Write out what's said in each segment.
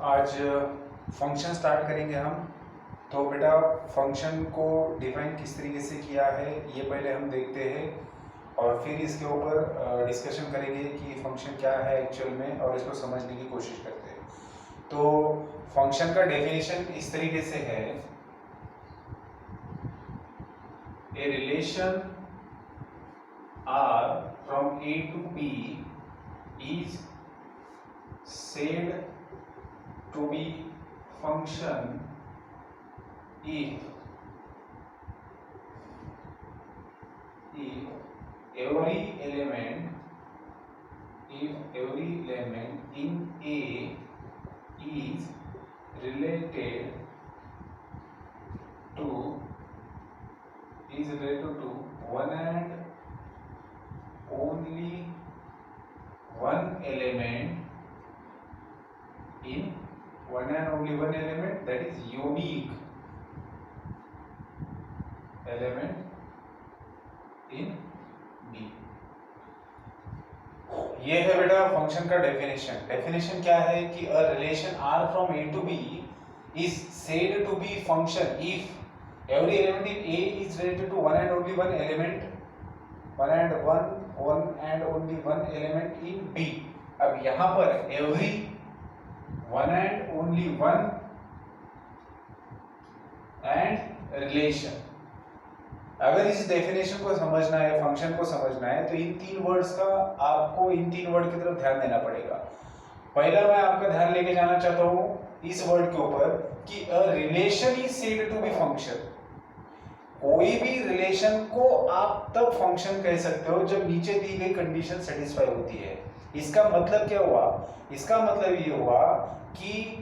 आज function start करेंगे हम। तो बेटा फंक्शन को डिफाइन किस तरीके से किया है ये पहले हम देखते हैं और फिर इसके ऊपर डिस्कशन करेंगे कि फंक्शन क्या है एक्चुअल में और इसको समझने की कोशिश करते हैं। तो फंक्शन का डेफिनेशन इस तरीके से है, a relation R from A to B is said to be function if every element in A is related to one and only one element in one and only one element, that is unique element in B। ये है बेटा function का definition. Definition क्या है कि a relation R from A to B is said to be function if every element in A is related to one and only one element in B। अब यहां पर every one and only one and relation, अगर इस definition को समझना है, function को समझना है, तो इन तीन वर्ड्स का आपको इन तीन वर्ड की तरफ ध्यान देना पड़ेगा। पहला मैं आपका ध्यान लेके जाना चाहता हूं इस वर्ड के ऊपर कि a relation is said to be function. कोई भी रिलेशन को आप तब फंक्शन कह सकते हो जब नीचे दी गई कंडीशन सेटिस्फाई होती है। इसका मतलब क्या हुआ? इसका मतलब ये हुआ कि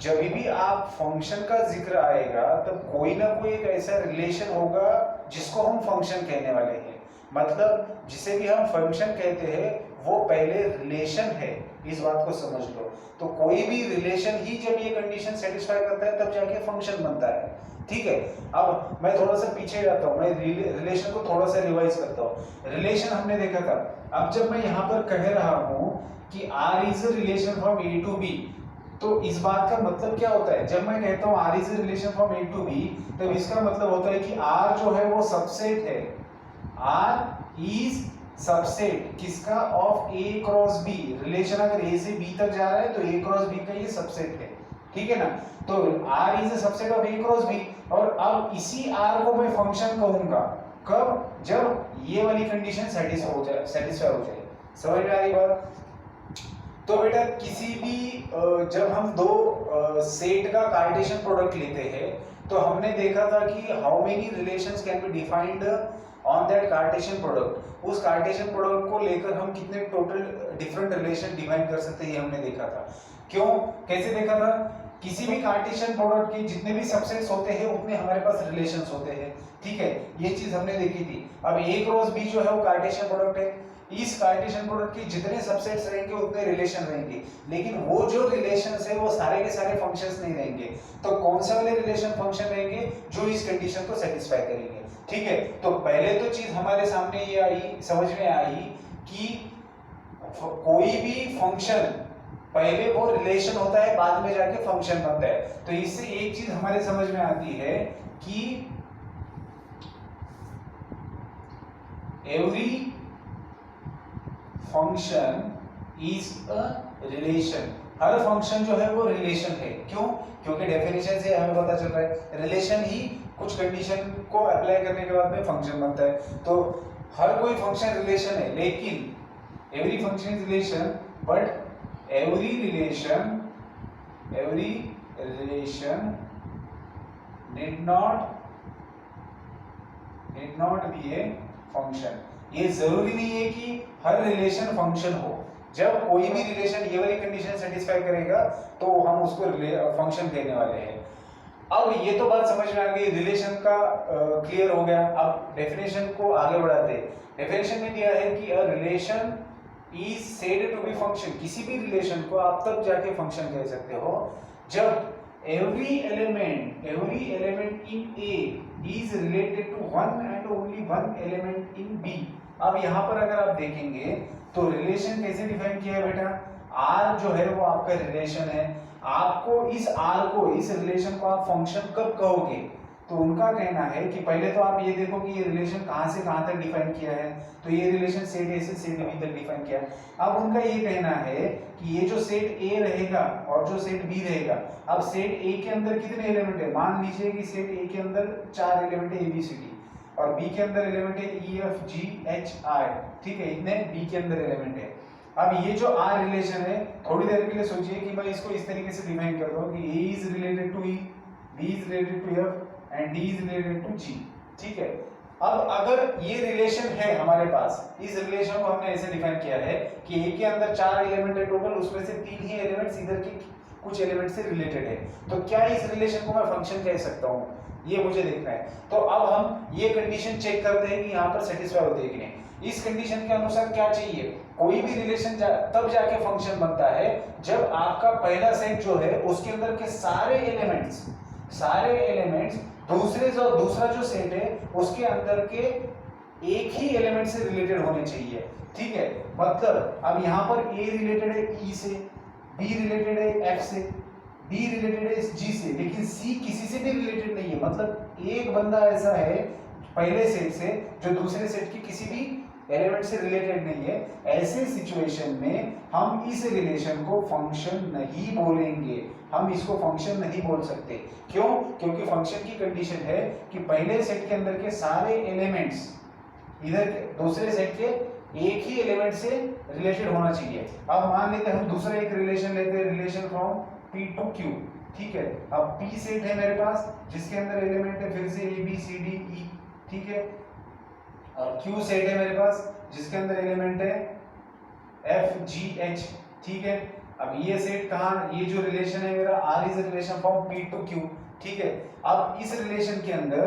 जब भी आप फंक्शन का जिक्र आएगा तब कोई ना कोई एक ऐसा रिलेशन होगा जिसको हम फंक्शन कहने वाले हैं। मतलब जिसे भी हम फंक्शन कहते हैं वो पहले रिलेशन है, इस बात को समझ लो। तो कोई भी रिलेशन ही जब ये कंडीशन सेटिस्फाई करता है तब जाके फंक्शन बनता है। ठीक है, अब मैं थोड़ा सा पीछे जाता हूँ, मैं रिलेशन को थोड़ा सा रिवाइज करता हूँ। रिलेशन हमने देखा था। अब जब मैं यहाँ पर कह रहा हूँ कि R is a relation from A to B, तो इस बात का मतलब क्या होता है? जब मैं कहता हूँ R is a relation from A to B, तब इसका मतलब होता है कि R जो है वो सबसेट है। R इज सबसेट किसका? Of A cross B। Relation अगर A से B तक जा रहा है तो A क्रॉस B का ये सबसेट है। ठीक है ना? तो R is a subset of A cross B। और अब इसी R को मैं फंक्शन कहूंगा कब? जब ये वाली कंडीशन सेटिस्फाई हो जाए। समझ में आ रही बात? तो बेटा किसी भी जब हम दो सेट का कार्टेशियन प्रोडक्ट लेते हैं तो हमने देखा था कि how many relations can be defined on that Cartesian product. उस कार्टेशियन प्रोडक्ट को लेकर हम कितने टोटल डिफरेंट रिलेशन डिफाइन कर सकते हैं ये हमने देखा था। क्यों? कैसे देखा था? किसी भी कार्टेशियन प्रोडक्ट के जितने भी सबसेट्स होते हैं उतने हमारे पास रिलेशंस होते हैं। ठीक है, ये चीज हमने देखी थी। अब A क्रॉस B जो है वो कार्टेशियन प्रोडक्ट है। इस कार्टेशियन प्रोडक्ट के जितने सबसेट्स रहेंगे उतने रिलेशन रहेंगे, लेकिन वो जो रिलेशंस है वो सारे के सारे फंक्शंस नहीं रहेंगे। तो कौन से वाले रिलेशन फंक्शन रहेंगे? जो इस कंडीशन को सेटिस्फाई करेंगे। ठीक है, तो पहले तो चीज हमारे सामने ये आई, समझ में आई कि कोई भी फंक्शन पहले वो रिलेशन होता है, बाद में जाके फंक्शन बनता है। तो इससे एक चीज हमारे समझ में आती है कि every function is a relation. Her function जो है वो रिलेशन है। क्यों? क्योंकि डेफिनेशन से हमें पता चल रहा है रिलेशन ही कुछ कंडीशन को अप्लाई करने के बाद में फंक्शन बनता है। तो हर कोई फंक्शन रिलेशन है, लेकिन every function is relation, but every relation need not be a function। ये जरूरी नहीं है कि हर रिलेशन फंक्शन हो। जब कोई भी रिलेशन ये वाली कंडीशन सेटिस्फाई करेगा तो हम उसको फंक्शन कहने वाले हैं। अब ये तो बात समझ में आ गई, रिलेशन का क्लियर हो गया। अब डेफिनेशन को आगे बढ़ाते हैं। डेफिनेशन में दिया है कि a relation is said to be function. किसी भी रिलेशन को आप तब जाके फंक्शन कह सकते हो जब every element in A is related to one and only one element in B। अब यहाँ पर अगर आप देखेंगे तो रिलेशन कैसे डिफाइन किया है बेटा? आर जो है वो आपका रिलेशन है। आपको इस आर को, इस रिलेशन को आप फंक्शन कब कहोगे? तो उनका कहना है कि पहले तो आप ये देखो कि ये रिलेशन कहाँ से कहाँ तक डिफाइन किया है। तो ये रिलेशन सेट ए से सेट बी तक डिफाइन किया है। अब उनका ये कहना है कि ये जो सेट ए रहेगा और जो सेट बी रहेगा, अब सेट ए के अंदर कितने एलिमेंट है? मान लीजिए कि सेट ए के अंदर 4 एलिमेंट है ABCD और बी के अंदर एलिमेंट है EFGHI, ठीक है, इतने बी के अंदर एलिमेंट है। अब ये जो आर रिलेशन है, थोड़ी देर के लिए सोचिए कि मैं इसको इस तरीके से डिफाइन करता हूँ कि A is related to E, B is related to F and D is related to G, ठीक है। अब अगर ये रिलेशन है हमारे पास, इस रिलेशन को हमने ऐसे डिफाइन किया है कि A के अंदर 4 एलिमेंट है टोटल, उसमें से 3 ही एलिमेंट्स इधर के कुछ एलिमेंट से रिलेटेड है, तो क्या इस रिलेशन को मैं फंक्शन कह सकता हूँ? ये मुझे देखना है। तो अब हम ये कंडीशन चेक करते हैं कि यहाँ पर सेटिस्फाई होती है कि नहीं। इस कंडीशन के अनुसार क्या चाहिए? कोई भी रिलेशन तब जाके फंक्शन बनता है जब आपका पहला सेट जो है उसके अंदर के सारे एलिमेंट्स दूसरा जो सेट है उसके अंदर के एक ही एलिमेंट से रिलेटेड होने चाहिए, ठीक है। मतलब अब यहाँ पर A रिलेटेड है E से, B रिलेटेड है F से, D रिलेटेड है G से, लेकिन C किसी से भी रिलेटेड नहीं है। मतलब एक बंदा ऐसा है पहले सेट से जो दूसरे सेट की किसी भी एलिमेंट से रिलेटेड नहीं है। ऐसे सिचुएशन में हम इस रिलेशन को फंक्शन नहीं बोलेंगे, हम इसको फंक्शन नहीं बोल सकते। क्यों? क्योंकि फंक्शन की कंडीशन है कि पहले सेट के अंदर के सारे एलिमेंट्स इधर के दूसरे सेट के एक ही एलिमेंट से रिलेटेड होना चाहिए। अब मान लेते हैं हम दूसरा एक रिलेशन लेते हैं, relation from P to Q, ठीक है। अब P सेट है मेरे पास जिसके अंदर एलिमेंट है फिर से ABCDE, ठीक है, और Q सेट है मेरे पास जिसके अंदर एलिमेंट है FGH, ठीक है। अब ये सेट कहाँ, ये जो रिलेशन है मेरा R is relation from P to Q, ठीक है। अब इस रिलेशन के अंदर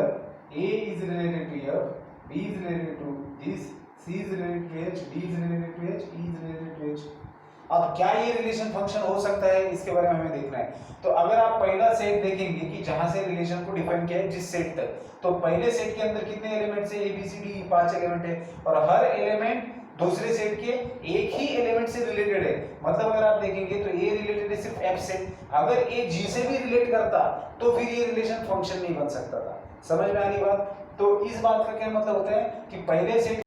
A is related to F, B is related to this, C is related to H, D is related to H, E is related to H। अब क्या ये relation function हो सकता है, इसके बारे में हमें देखना है। तो अगर आप पहला सेट देखेंगे कि जहां से रिलेशन को डिफाइन किया है जिस सेट तक, तो पहले सेट के अंदर कितने एलिमेंट्स है? ABCD 5 एलिमेंट है और हर एलिमेंट दूसरे सेट के एक ही एलिमेंट से रिलेटेड है। मतलब अगर आप देखेंगे तो A रिलेटेड है सिर्फ F से, अगर A G से भी रिलेट करता तो फिर ये रिलेशन फंक्शन नहीं बन सकता था। समझ में आ रही बात? तो इस बात का क्या मतलब होता है कि पहले सेट